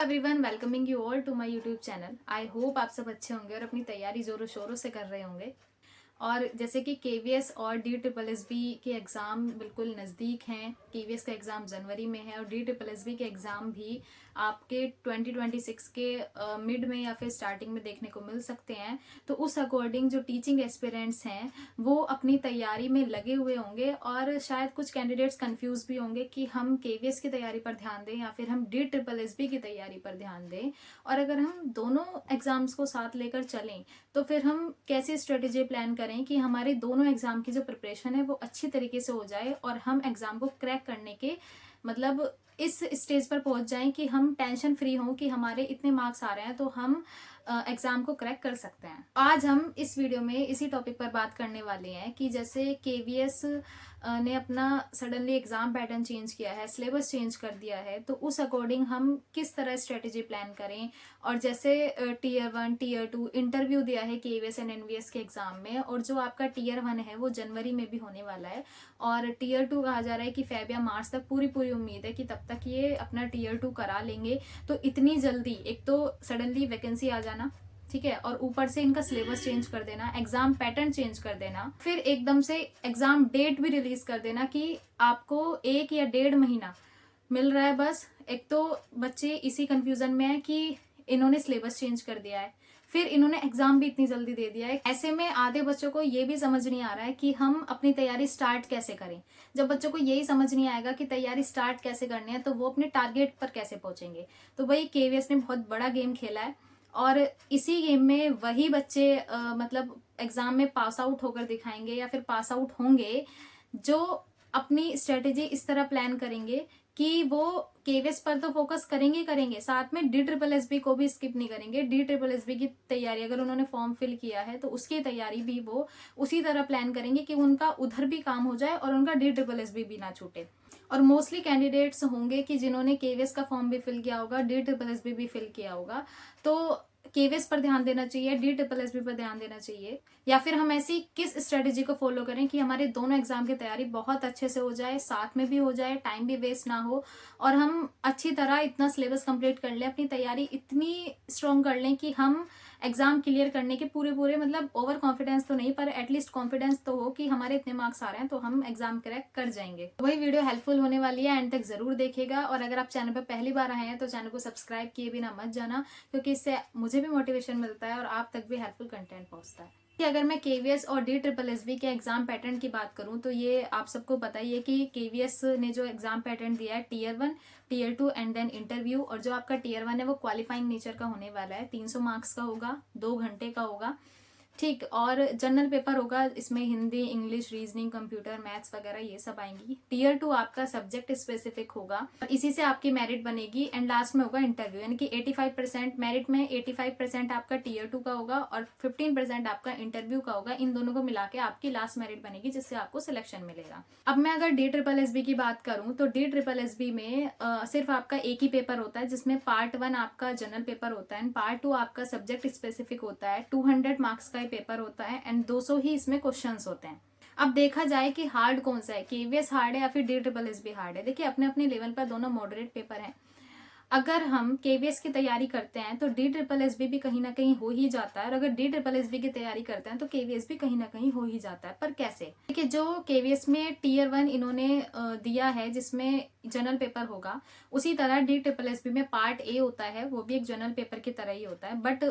Everyone, welcoming you all to my YouTube channel. I hope आप सब अच्छे होंगे और अपनी तैयारी जोरों शोरों से कर रहे होंगे। और जैसे कि केवीएस और डी ट्रिपल एस बी के एग्ज़ाम बिल्कुल नज़दीक हैं। केवीएस का एग्ज़ाम जनवरी में है और डी ट्रिपल एस बी के एग्ज़ाम भी आपके 2026 के मिड में या फिर स्टार्टिंग में देखने को मिल सकते हैं। तो उस अकॉर्डिंग जो टीचिंग एस्पिरेंट्स हैं वो अपनी तैयारी में लगे हुए होंगे और शायद कुछ कैंडिडेट्स कंफ्यूज भी होंगे कि हम केवीएस की तैयारी पर ध्यान दें या फिर हम डी ट्रिपल एस बी की तैयारी पर ध्यान दें। और अगर हम दोनों एग्ज़ाम्स को साथ लेकर चलें तो फिर हम कैसी स्ट्रेटेजी प्लान करें कि हमारे दोनों एग्जाम की जो प्रिपरेशन है वो अच्छी तरीके से हो जाए और हम एग्जाम को क्रैक करने के मतलब इस स्टेज पर पहुंच जाएं कि हम टेंशन फ्री हों कि हमारे इतने मार्क्स आ रहे हैं तो हम एग्जाम को क्रैक कर सकते हैं। आज हम इस वीडियो में इसी टॉपिक पर बात करने वाले हैं कि जैसे केवीएस ने अपना सडनली एग्जाम पैटर्न चेंज किया है, सिलेबस चेंज कर दिया है, तो उस अकॉर्डिंग हम किस तरह स्ट्रेटेजी प्लान करें। और जैसे टीयर 1 टीयर 2 इंटरव्यू दिया है केवीएस एंड एनवीएस के एग्जाम में, और जो आपका टीयर 1 है वो जनवरी में भी होने वाला है और टीयर 2 कहा जा रहा है कि फेब या मार्च तक पूरी पूरी उम्मीद है कि तब तक ये अपना टीयर 2 करा लेंगे। तो इतनी जल्दी एक तो सडनली वैकेंसी आ जाना, ठीक है, और ऊपर से इनका सिलेबस चेंज कर देना, एग्जाम पैटर्न चेंज कर देना, फिर एकदम से एग्जाम डेट भी रिलीज कर देना कि आपको 1 या 1.5 महीना मिल रहा है बस। एक तो बच्चे इसी कंफ्यूजन में है कि इन्होंने सिलेबस चेंज कर दिया है, फिर इन्होंने एग्जाम भी इतनी जल्दी दे दिया है। ऐसे में आधे बच्चों को ये भी समझ नहीं आ रहा है कि हम अपनी तैयारी स्टार्ट कैसे करें। जब बच्चों को यही समझ नहीं आएगा कि तैयारी स्टार्ट कैसे करनी है तो वो अपने टारगेट पर कैसे पहुंचेंगे। तो भाई केवीएस ने बहुत बड़ा गेम खेला है और इसी गेम में वही बच्चे मतलब एग्जाम में पास आउट होकर दिखाएंगे या फिर पास आउट होंगे जो अपनी स्ट्रेटेजी इस तरह प्लान करेंगे कि वो केवीएस पर तो फोकस करेंगे करेंगे, साथ में डी ट्रिपल एस बी को भी स्किप नहीं करेंगे। डी ट्रिपल एस बी की तैयारी अगर उन्होंने फॉर्म फिल किया है तो उसकी तैयारी भी वो उसी तरह प्लान करेंगे कि उनका उधर भी काम हो जाए और उनका डी ट्रिपल एस बी भी ना छूटे। और मोस्टली कैंडिडेट्स होंगे कि जिन्होंने केवीएस का फॉर्म भी फिल किया होगा, डी ट्रिपल एस बी भी फिल किया होगा, तो केवीएस पर ध्यान देना चाहिए, डी ट्रिपल एस बी पर ध्यान देना चाहिए। या फिर हम ऐसी किस स्ट्रेटेजी को फॉलो करें कि हमारे दोनों एग्जाम की तैयारी बहुत अच्छे से हो जाए, साथ में भी हो जाए, टाइम भी वेस्ट ना हो और हम अच्छी तरह इतना सिलेबस कंप्लीट कर लें, अपनी तैयारी इतनी स्ट्रॉन्ग कर लें कि हम एग्जाम क्लियर करने के पूरे पूरे मतलब ओवर कॉन्फिडेंस तो नहीं पर एटलीस्ट कॉन्फिडेंस तो हो कि हमारे इतने मार्क्स आ रहे हैं तो हम एग्जाम क्रैक कर जाएंगे। वही वीडियो हेल्पफुल होने वाली है, एंड तक जरूर देखिएगा। और अगर आप चैनल पर पहली बार आए हैं तो चैनल को सब्सक्राइब किए बिना मत जाना, क्योंकि इससे मुझे भी मोटिवेशन मिलता है और आप तक भी हेल्पफुल कंटेंट पहुंचता है। कि अगर मैं केवीएस और डी ट्रिपल एस बी के एग्जाम पैटर्न की बात करूं तो ये आप सबको पता ही है कि केवीएस ने जो एग्जाम पैटर्न दिया है tier 1 tier 2 and then interview. और जो आपका टीयर 1 है वो क्वालिफाइंग नेचर का होने वाला है, 300 मार्क्स का होगा, 2 घंटे का होगा, ठीक। और जनरल पेपर होगा, इसमें Hindi, English, reasoning, computer, maths वगैरह ये सब आएंगी। टीयर 2 आपका सब्जेक्ट स्पेसिफिक होगा और इसी से आपकी मेरिट बनेगी। एंड लास्ट में होगा इंटरव्यू, यानी कि 85% मेरिट में 85% आपका टीयर 2 का होगा और 15% आपका इंटरव्यू का होगा। इन दोनों को मिला के आपकी लास्ट मेरिट बनेगी जिससे आपको सिलेक्शन मिलेगा। अब मैं अगर डी ट्रिपल एस बी की बात करूं तो डी ट्रिपल एस बी में सिर्फ आपका एक ही पेपर होता है जिसमें पार्ट 1 आपका जनरल पेपर होता है एंड पार्ट 2 आपका सब्जेक्ट स्पेसिफिक होता है। 200 मार्क्स का पेपर होता है एंड 200 ही इसमें क्वेश्चंस होते हैं। अब देखा जाए कि हार्ड कौन सा है, केवीएस हार्ड है या फिर D triple S B hard है। देखिए अपने अपने लेवल पर दोनों मॉडरेट पेपर हैं। अगर हम केवीएस की तैयारी करते हैं तो डी ट्रिपल एस बी भी कहीं ना कहीं हो ही जाता है, और अगर डी ट्रिपल एस बी की तैयारी करते हैं तो केवीएस भी कहीं ना कहीं हो ही जाता है। पर कैसे? देखिए जो केवीएस में टीयर 1 इन्होंने दिया है जिसमें जनरल पेपर होगा, उसी तरह डी ट्रिपल एस बी में पार्ट ए होता है, वो भी एक जनरल पेपर की तरह ही होता है। बट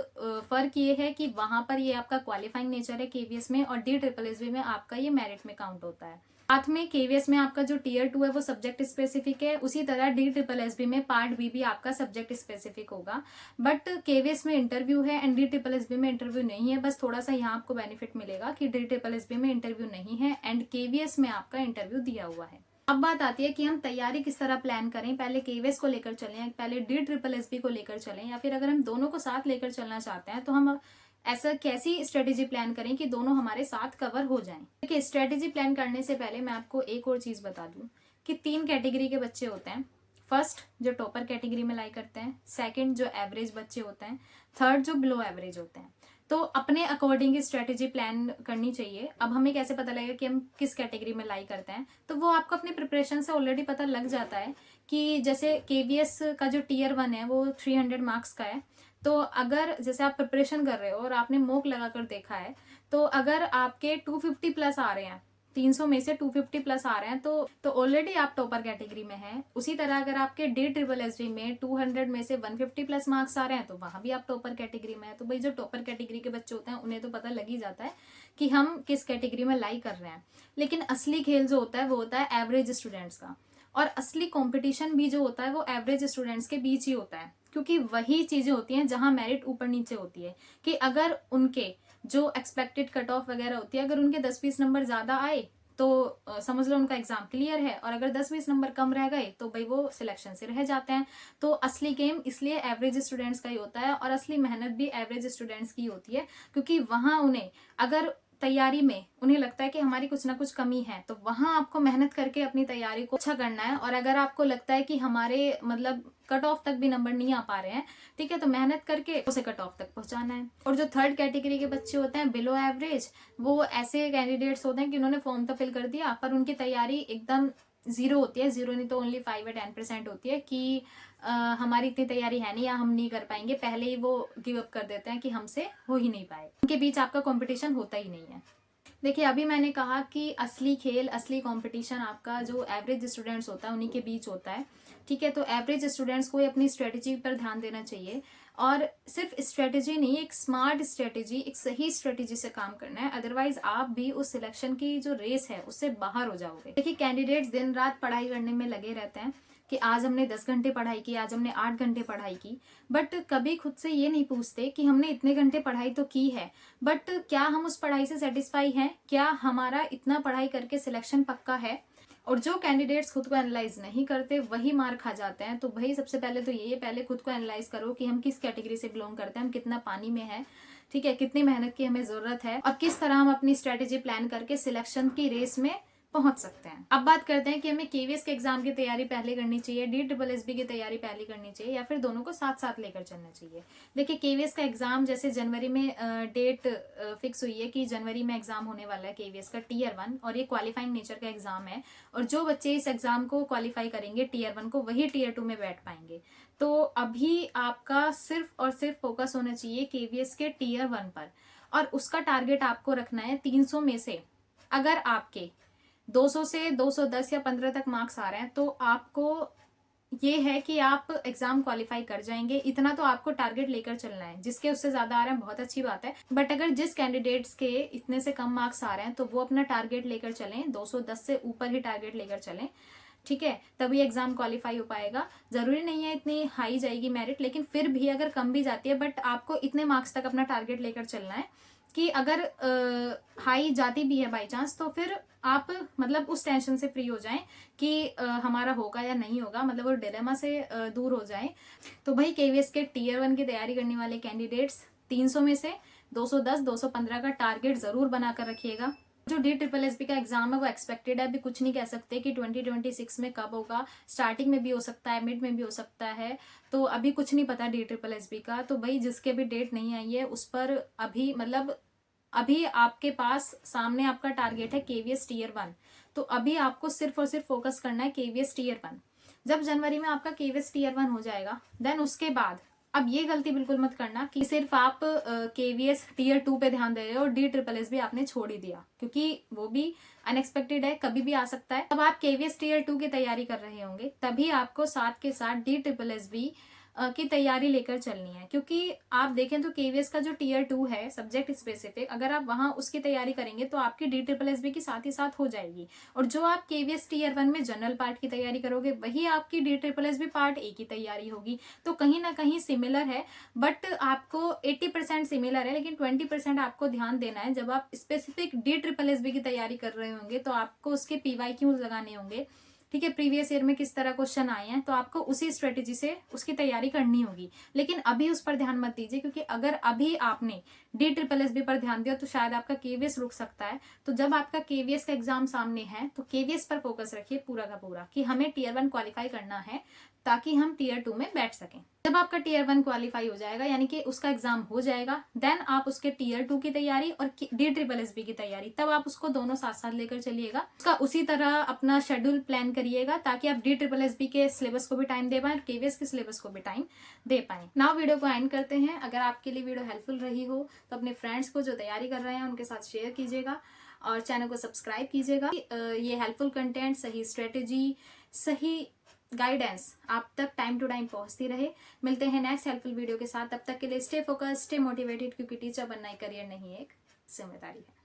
फर्क ये है कि वहां पर ये आपका क्वालिफाइंग नेचर है केवीएस में, और डी ट्रिपल एस बी में आपका ये मेरिट में काउंट होता है। साथ में केवीएस में आपका जो टीयर 2 है वो सब्जेक्ट स्पेसिफिक है, उसी तरह डी ट्रिपल एस बी में पार्ट बी भी आपका सब्जेक्ट स्पेसिफिक होगा। बट केवीएस में इंटरव्यू है and D triple S B में इंटरव्यू नहीं है। बस थोड़ा सा यहाँ आपको बेनिफिट मिलेगा कि डी ट्रिपल एस बी में इंटरव्यू नहीं है एंड केवीएस में आपका इंटरव्यू दिया हुआ है। अब बात आती है कि हम तैयारी किस तरह प्लान करें, पहले केवीएस को लेकर चलें, पहले डी ट्रिपल एस बी को लेकर चलें, या फिर अगर हम दोनों को साथ लेकर चलना चाहते हैं तो हम ऐसा कैसी स्ट्रेटेजी प्लान करें कि दोनों हमारे साथ कवर हो जाएं। देखिए स्ट्रेटेजी प्लान करने से पहले मैं आपको एक और चीज बता दूं कि 3 कैटेगरी के बच्चे होते हैं। फर्स्ट जो टॉपर कैटेगरी में लाई करते हैं, सेकंड जो एवरेज बच्चे होते हैं, थर्ड जो बिलो एवरेज होते हैं। तो अपने अकॉर्डिंग स्ट्रेटेजी प्लान करनी चाहिए। अब हमें कैसे पता लगेगा कि हम किस कैटेगरी में लाई करते हैं? तो वो आपको अपनी प्रिपरेशन से ऑलरेडी पता लग जाता है कि जैसे केवीएस का जो टीयर 1 है वो 300 मार्क्स का है। तो अगर जैसे आप प्रिपरेशन कर रहे हो और आपने मॉक लगाकर देखा है, तो अगर आपके 250 प्लस आ रहे हैं, 300 में से 250 प्लस आ रहे हैं, तो ऑलरेडी आप टॉपर कैटेगरी में हैं। उसी तरह अगर आपके DSSB में 200 में से 150 प्लस मार्क्स आ रहे हैं, तो वहां भी आप टॉपर कैटेगरी में हैं। तो भाई जो टॉपर कैटेगरी के बच्चे होते हैं उन्हें तो पता लग ही जाता है कि हम किस कैटेगरी में लाई कर रहे हैं। लेकिन असली खेल जो होता है वो होता है एवरेज स्टूडेंट्स का, और असली कंपटीशन भी जो होता है वो एवरेज स्टूडेंट्स के बीच ही होता है, क्योंकि वही चीजें होती हैं जहां मेरिट ऊपर नीचे होती है। कि अगर उनके जो एक्सपेक्टेड कट ऑफ वगैरह होती है, अगर उनके 10-20 नंबर ज्यादा आए तो समझ लो उनका एग्जाम क्लियर है, और अगर 10-20 नंबर कम रह गए तो भाई वो सिलेक्शन से रह जाते हैं। तो असली गेम इसलिए एवरेज स्टूडेंट्स का ही होता है, और असली मेहनत भी एवरेज स्टूडेंट्स की होती है, क्योंकि वहां उन्हें अगर तैयारी में उन्हें लगता है कि हमारी कुछ ना कुछ कमी है, तो वहां आपको मेहनत करके अपनी तैयारी को अच्छा करना है। और अगर आपको लगता है कि हमारे मतलब कट ऑफ तक भी नंबर नहीं आ पा रहे हैं, ठीक है, तो मेहनत करके उसे कट ऑफ तक पहुंचाना है। और जो थर्ड कैटेगरी के बच्चे होते हैं बिलो एवरेज, वो ऐसे कैंडिडेट्स होते हैं कि उन्होंने फॉर्म तो फिल कर दिया पर उनकी तैयारी एकदम जीरो होती है, जीरो नहीं तो ओनली 5 या 10% होती है कि हमारी इतनी तैयारी है नहीं या हम नहीं कर पाएंगे, पहले ही वो गिव अप कर देते हैं कि हमसे हो ही नहीं पाए। उनके बीच आपका कंपटीशन होता ही नहीं है। देखिए, अभी मैंने कहा कि असली खेल, असली कंपटीशन आपका जो एवरेज स्टूडेंट्स होता है उन्हीं के बीच होता है, ठीक है। तो एवरेज स्टूडेंट्स को अपनी स्ट्रेटेजी पर ध्यान देना चाहिए, और सिर्फ स्ट्रेटेजी नहीं, एक स्मार्ट स्ट्रेटेजी, एक सही स्ट्रेटेजी से काम करना है, अदरवाइज आप भी उस सिलेक्शन की जो रेस है उससे बाहर हो जाओगे। देखिए, कैंडिडेट्स दिन रात पढ़ाई करने में लगे रहते हैं कि आज हमने 10 घंटे पढ़ाई की, आज हमने 8 घंटे पढ़ाई की, बट कभी खुद से ये नहीं पूछते कि हमने इतने घंटे पढ़ाई तो की है, बट क्या हम उस पढ़ाई से सेटिस्फाई हैं, क्या हमारा इतना पढ़ाई करके सिलेक्शन पक्का है। और जो कैंडिडेट्स खुद को एनालाइज नहीं करते वही मार खा जाते हैं। तो भाई सबसे पहले तो ये पहले खुद को एनालाइज करो कि हम किस कैटेगरी से बिलोंग करते हैं, हम कितना पानी में है, ठीक है, कितनी मेहनत की हमें जरूरत है, और किस तरह हम अपनी स्ट्रेटेजी प्लान करके सिलेक्शन की रेस में पहुंच सकते हैं। अब बात करते हैं कि हमें केवीएस के एग्जाम की तैयारी पहले करनी चाहिए, DSSB की तैयारी पहले करनी चाहिए, या फिर दोनों को साथ साथ लेकर चलना चाहिए। देखिए, केवीएस का एग्जाम जैसे जनवरी में डेट फिक्स हुई है कि जनवरी में एग्जाम होने वाला है केवीएस का टीयर 1, और ये क्वालिफाइंग नेचर का एग्जाम है, और जो बच्चे इस एग्जाम को क्वालिफाई करेंगे टीयर 1 को, वही टीयर 2 में बैठ पाएंगे। तो अभी आपका सिर्फ और सिर्फ फोकस होना चाहिए केवीएस के टीयर 1 पर, और उसका टारगेट आपको रखना है 300 में से अगर आपके 200 से 210 या 15 तक मार्क्स आ रहे हैं, तो आपको ये है कि आप एग्जाम क्वालिफाई कर जाएंगे, इतना तो आपको टारगेट लेकर चलना है। जिसके उससे ज्यादा आ रहे हैं बहुत अच्छी बात है, बट अगर जिस कैंडिडेट्स के इतने से कम मार्क्स आ रहे हैं तो वो अपना टारगेट लेकर चलें, 210 से ऊपर ही टारगेट लेकर चलें, ठीक है, तभी एग्जाम क्वालिफाई हो पाएगा। जरूरी नहीं है इतनी हाई जाएगी मेरिट, लेकिन फिर भी अगर कम भी जाती है, बट आपको इतने मार्क्स तक अपना टारगेट लेकर चलना है कि अगर हाई जाती भी है बाई चांस, तो फिर आप मतलब उस टेंशन से फ्री हो जाएं कि हमारा होगा या नहीं होगा, मतलब वो डिलेमा से दूर हो जाएं। तो भाई केवीएस के टीयर 1 की तैयारी करने वाले कैंडिडेट्स 300 में से 210 215 का टारगेट जरूर बनाकर रखिएगा। जो DSSB का एग्जाम है वो एक्सपेक्टेड है, अभी कुछ नहीं कह सकते कि 2026 में कब होगा, स्टार्टिंग में भी हो सकता है, मिड में भी हो सकता है, तो अभी कुछ नहीं पता DSSB का। तो भाई जिसके भी डेट नहीं आई है उस पर अभी मतलब अभी आपके पास सामने आपका टारगेट है केवीएस टीयर 1, तो अभी आपको सिर्फ और सिर्फ फोकस करना है केवीएस टीयर 1। जब जनवरी में आपका केवीएस टीयर 1 हो जाएगा, देन उसके बाद अब ये गलती बिल्कुल मत करना कि सिर्फ आप केवीएस टीयर 2 पे ध्यान दे रहे हो और DSSB आपने छोड़ ही दिया, क्योंकि वो भी अनएक्सपेक्टेड है, कभी भी आ सकता है। अब आप केवीएस टीयर 2 की तैयारी कर रहे होंगे, तभी आपको साथ के साथ DSSB की तैयारी लेकर चलनी है, क्योंकि आप देखें तो केवीएस का जो टीयर 2 है सब्जेक्ट स्पेसिफिक, अगर आप वहां उसकी तैयारी करेंगे तो आपकी DSSB की साथ ही साथ हो जाएगी। और जो आप केवीएस टीयर 1 में जनरल पार्ट की तैयारी करोगे, वही आपकी DSSB पार्ट ए की तैयारी होगी। तो कहीं ना कहीं सिमिलर है, बट आपको 80% सिमिलर है, लेकिन 20% आपको ध्यान देना है। जब आप स्पेसिफिक DSSB की तैयारी कर रहे होंगे तो आपको उसके PYQs लगाने होंगे, ठीक है, प्रीवियस ईयर में किस तरह क्वेश्चन आए हैं, तो आपको उसी स्ट्रेटेजी से उसकी तैयारी करनी होगी। लेकिन अभी उस पर ध्यान मत दीजिए, क्योंकि अगर अभी आपने DSSB पर ध्यान दिया तो शायद आपका केवीएस रुक सकता है। तो जब आपका केवीएस का एग्जाम सामने है तो केवीएस पर फोकस रखिए पूरा का पूरा कि हमें टीयर 1 क्वालिफाई करना है। ताकि हम टीयर 2 में बैठ सकें। जब आपका टीयर 1 क्वालिफाई हो जाएगा, यानी कि उसका एग्जाम हो जाएगा, देन आप उसके टीयर 2 की तैयारी और DSSB की तैयारी, तब आप उसको दोनों साथ साथ लेकर चलिएगा। उसका उसी तरह अपना शेड्यूल प्लान करिएगा ताकि आप DSSB के सिलेबस को भी टाइम दे पाएं और KVS के सिलेबस को भी टाइम दे पाएं। नाउ वीडियो को एंड करते हैं। अगर आपके लिए वीडियो हेल्पफुल रही हो तो अपने फ्रेंड्स को जो तैयारी कर रहे हैं उनके साथ शेयर कीजिएगा और चैनल को सब्सक्राइब कीजिएगा। ये हेल्पफुल कंटेंट, सही स्ट्रेटेजी, सही गाइडेंस आप तक टाइम टू टाइम पहुंचती रहे। मिलते हैं नेक्स्ट हेल्पफुल वीडियो के साथ। तब तक के लिए स्टे फोकस, स्टे मोटिवेटेड, क्योंकि टीचर बनना एक करियर नहीं, एक जिम्मेदारी है।